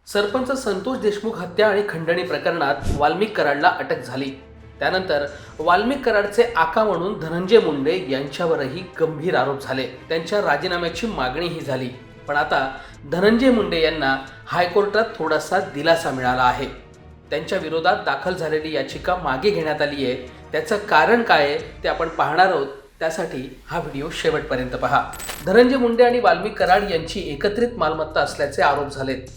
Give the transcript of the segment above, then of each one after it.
सरपंच संतोष देशमुख हत्या आणि खंडणी प्रकरणात वाल्मिक कराडला अटक झाली। त्यानंतर वाल्मिक कराडचे आका म्हणून धनंजय मुंडे यांच्यावरही गंभीर आरोप झाले। त्यांच्या राजीनाम्याची मागणीही झाली। पण आता धनंजय मुंडे यांना हायकोर्टात थोडासा दिलासा मिळाला आहे। त्यांच्या विरोधात दाखल झालेली याचिका मागे घेण्यात आली आहे। त्याचं कारण काय आहे ते आपण पाहणार आहोत। त्यासाठी हा व्हिडिओ शेवटपर्यंत पहा। धनंजय मुंडे आणि वाल्मिक कराड यांची एकत्रित मालमत्ता असल्याचे आरोप झालेत।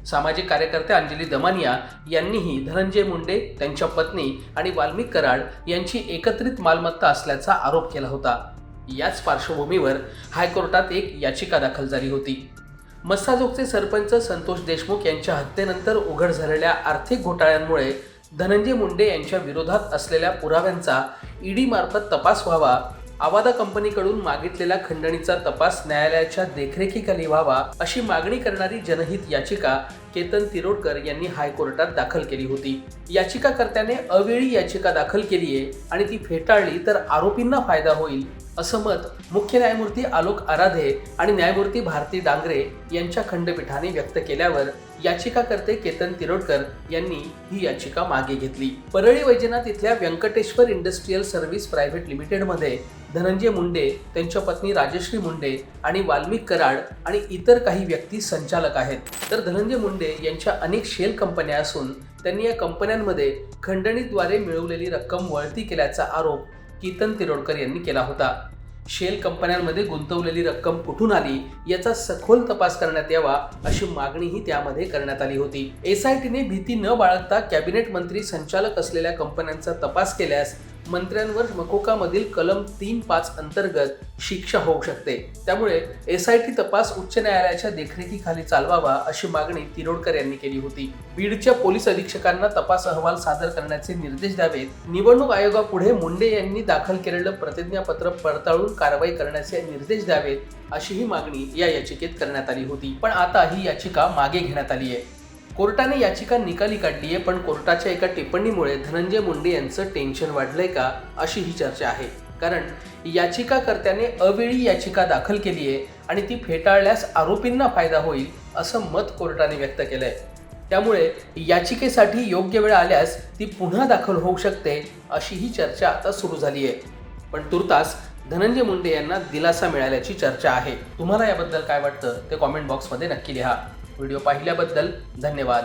सामाजिक कार्यकर्ते अंजली दमानिया यांनीही धनंजय मुंडे, त्यांच्या पत्नी आणि वाल्मिक कराड यांची एकत्रित मालमत्ता असल्याचा आरोप केला होता। याच पार्श्वभूमीवर हायकोर्टात एक याचिका दाखल झाली होती। मस्साजोगचे सरपंच संतोष देशमुख यांच्या हत्येनंतर उघड झालेल्या आर्थिक घोटाळ्यांमुळे धनंजय मुंडे यांच्या विरोधात असलेल्या पुराव्यांचा ईडी मार्फत तपास व्हावा, आवादा कंपनीकडून मागितलेला खंडणीचा तपास न्यायालयाच्या देखरेखीखाली व्हावा अशी मागणी करणारी जनहित याचिका केतन तिरोडकर यांनी हायकोर्टात दाखल केली होती। याचिकाकर्त्याने अवेळी याचिका दाखल केली आहे आणि ती फेटाळली तर आरोपींना फायदा होईल असं मत मुख्य न्यायमूर्ती आलोक आराधे आणि न्यायमूर्ती भारती डांगरे यांच्या खंडपीठाने व्यक्त केल्यावर याचिकाकर्ते केतन तिरोडकर यांनी ही याचिका मागे घेतली। परळी वैजनाथ इथल्या व्यंकटेश्वर इंडस्ट्रियल सर्व्हिस प्रायव्हेट लिमिटेडमध्ये धनंजय मुंडे, त्यांच्या पत्नी राजश्री मुंडे आणि वाल्मिक कराड आणि इतर काही व्यक्ती संचालक आहेत। तर धनंजय मुंडे यांच्या अनेक शेल कंपन्या असून त्यांनी या कंपन्यांमध्ये खंडणीद्वारे मिळवलेली रक्कम वळती केल्याचा आरोप केतन तिरोडकर यांनी केला होता। शेल कंपन्यांमध्ये गुंतवलेली रक्कम कुठून आली याचा सखोल तपास करण्यात यावा अशी मागणीही त्यामध्ये करण्यात आली होती। एसआयटीने भीती न बाळगता कॅबिनेट मंत्री संचालक असलेल्या कंपन्यांचा तपास केल्यास मंत्र्यांवर मकोकामधील कलम 3(5) अंतर्गत शिक्षा होऊ शकते। त्यामुळे एसआयटी तपास उच्च न्यायालयाच्या देखरेखीखाली चालवावा अशी मागणी तिरोडकर यांनी केली होती। बीडच्या पोलीस अधीक्षकांना तपास अहवाल सादर करण्याचे निर्देश द्यावेत। निवडणूक आयोगापुढे मुंडे यांनी दाखल केलेलं प्रतिज्ञापत्र पडताळून कारवाई करण्याचे निर्देश द्यावेत अशीही मागणी या याचिकेत करण्यात आली होती। पण आता ही याचिका मागे घेण्यात आली आहे। कोर्टाने याचिका निकाली काढली आहे, पण कोर्टाच्या एका टिप्पणीमुळे धनंजय मुंडे यांचं टेन्शन वाढलंय का अशी ही चर्चा आहे। कारण याचिकाकर्त्याने अवेळी याचिका दाखल केली आहे आणि ती फेटाळल्यास आरोपींना फायदा होईल असं मत कोर्टाने व्यक्त केलंय। त्यामुळे याचिकेसाठी योग्य वेळ आल्यास ती पुन्हा दाखल होऊ शकते अशी ही चर्चा आता सुरू झाली आहे। पण तुर्तास धनंजय मुंडे यांना दिलासा मिळाल्याची चर्चा आहे। तुम्हाला याबद्दल काय वाटतं ते कॉमेंट बॉक्समध्ये नक्की लिहा। व्हिडिओ पाहिल्याबद्दल धन्यवाद।